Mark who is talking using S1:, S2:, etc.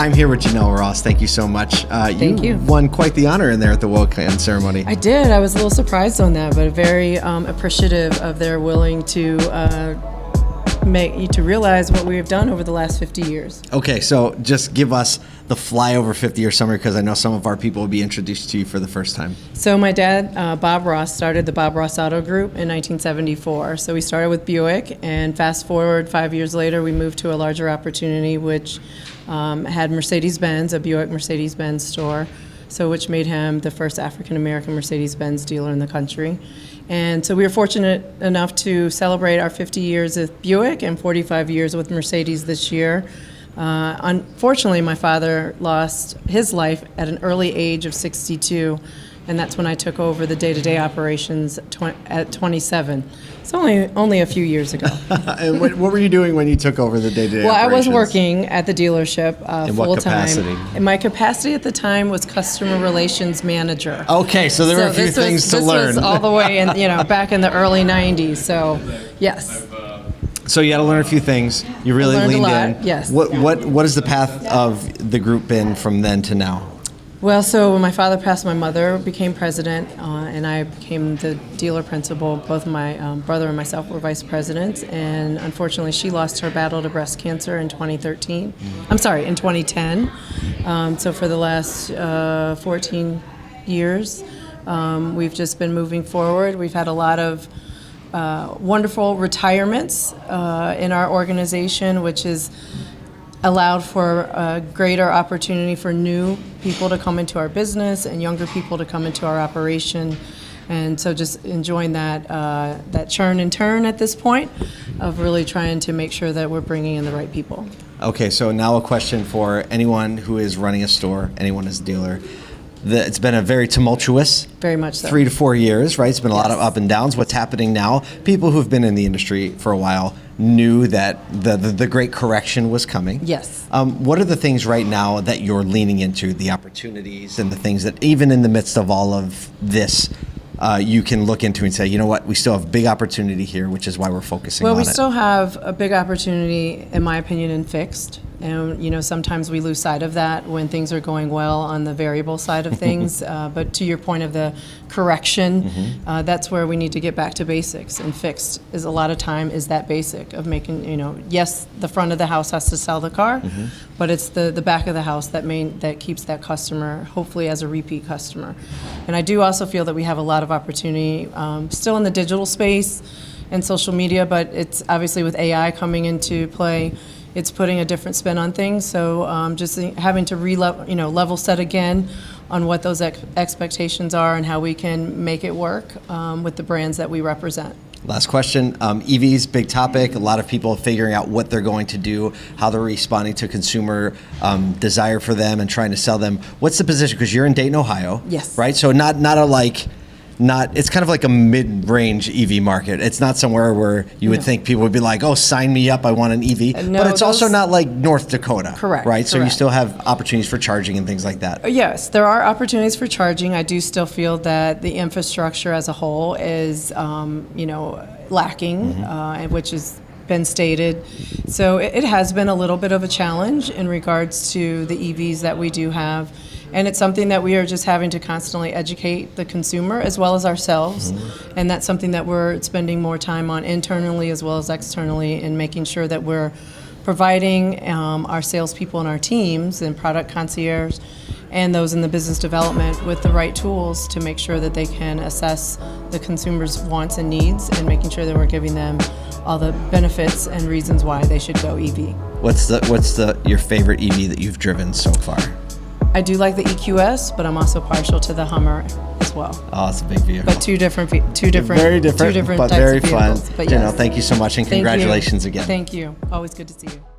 S1: I'm here with Jenell Ross. Thank you so much.
S2: Thank you.
S1: Won quite the honor in there at the WOCAN ceremony.
S2: I did. I was a little surprised on that, but very appreciative of their willing to make you to realize what we have done over the last 50 years.
S1: Okay, so just give us the flyover 50-year summary, because I know some of our people will be introduced to you for the first time.
S2: So my dad, Bob Ross, started the Bob Ross Auto Group in 1974. So we started with Buick, and fast forward 5 years later, we moved to a larger opportunity, which had Mercedes-Benz, a Buick Mercedes-Benz store, so which made him the first African-American Mercedes-Benz dealer in the country. And so we were fortunate enough to celebrate our 50 years with Buick and 45 years with Mercedes this year. Unfortunately, my father lost his life at an early age of 62, and that's when I took over the day-to-day operations at 27. It's only a few years ago.
S1: And what were you doing when you took over the day-to-day
S2: Well,
S1: operations?
S2: I was working at the dealership
S1: In
S2: full
S1: what
S2: time.
S1: capacity?
S2: And my capacity at the time was customer relations manager.
S1: Okay, so there were a few things to learn.
S2: This was all the way in, back in the early 90s. So, yes.
S1: So you had to learn a few things. You really
S2: I learned
S1: leaned
S2: a lot,
S1: in.
S2: yes.
S1: What has the path of the group been from then to now?
S2: Well, so when my father passed, my mother became president, and I became the dealer principal. Both my brother and myself were vice presidents, and unfortunately, she lost her battle to breast cancer in 2013. I'm sorry, in 2010. So for the last 14 years, we've just been moving forward. We've had a lot of wonderful retirements in our organization, which has allowed for a greater opportunity for new people to come into our business and younger people to come into our operation. And so just enjoying that churn and turn at this point of really trying to make sure that we're bringing in the right people.
S1: Okay, so now a question for anyone who is running a store, anyone as a dealer. It's been a very tumultuous
S2: Very much so.
S1: 3 to 4 years, right? It's been a lot of
S2: Yes.
S1: up and downs. What's happening now? People who've been in the industry for a while knew that the great correction was coming.
S2: Yes.
S1: What are the things right now that you're leaning into, the opportunities and the things that even in the midst of all of this, you can look into and say, you know what, we still have big opportunity here, which is why we're focusing on it.
S2: Well, we still have a big opportunity, in my opinion, in fixed. And, sometimes we lose sight of that when things are going well on the variable side of things. But to your point of the correction, that's where we need to get back to basics. And fixed is a lot of time is that basic of making, yes, the front of the house has to sell the car, but it's the back of the house that keeps that customer, hopefully as a repeat customer. And I do also feel that we have a lot of opportunity still in the digital space and social media, but it's obviously with AI coming into play, it's putting a different spin on things. So just having to level set again on what those expectations are and how we can make it work with the brands that we represent.
S1: Last question. EVs, big topic. A lot of people figuring out what they're going to do, how they're responding to consumer desire for them and trying to sell them. What's the position? Because you're in Dayton, Ohio.
S2: Yes.
S1: Right? So it's kind of like a mid-range EV market. It's not somewhere where you would think people would be like, oh, sign me up, I want an EV.
S2: No,
S1: but it's also not like North Dakota.
S2: Correct.
S1: Right? So you
S2: correct.
S1: still have opportunities for charging and things like that.
S2: Yes, there are opportunities for charging. I do still feel that the infrastructure as a whole is, lacking, which has been stated. So it has been a little bit of a challenge in regards to the EVs that we do have. And it's something that we are just having to constantly educate the consumer as well as ourselves. And that's something that we're spending more time on internally as well as externally in making sure that we're providing our salespeople and our teams and product concierge and those in the business development with the right tools to make sure that they can assess the consumer's wants and needs and making sure that we're giving them all the benefits and reasons why they should go EV.
S1: What's your favorite EV that you've driven so far?
S2: I do like the EQS, but I'm also partial to the Hummer as well.
S1: Oh, it's a big vehicle.
S2: But two different,
S1: very different, but
S2: types
S1: very
S2: of
S1: fun.
S2: vehicles. But yes.
S1: Thank you so much, and
S2: Thank you.
S1: congratulations again.
S2: Thank you. Always good to see you.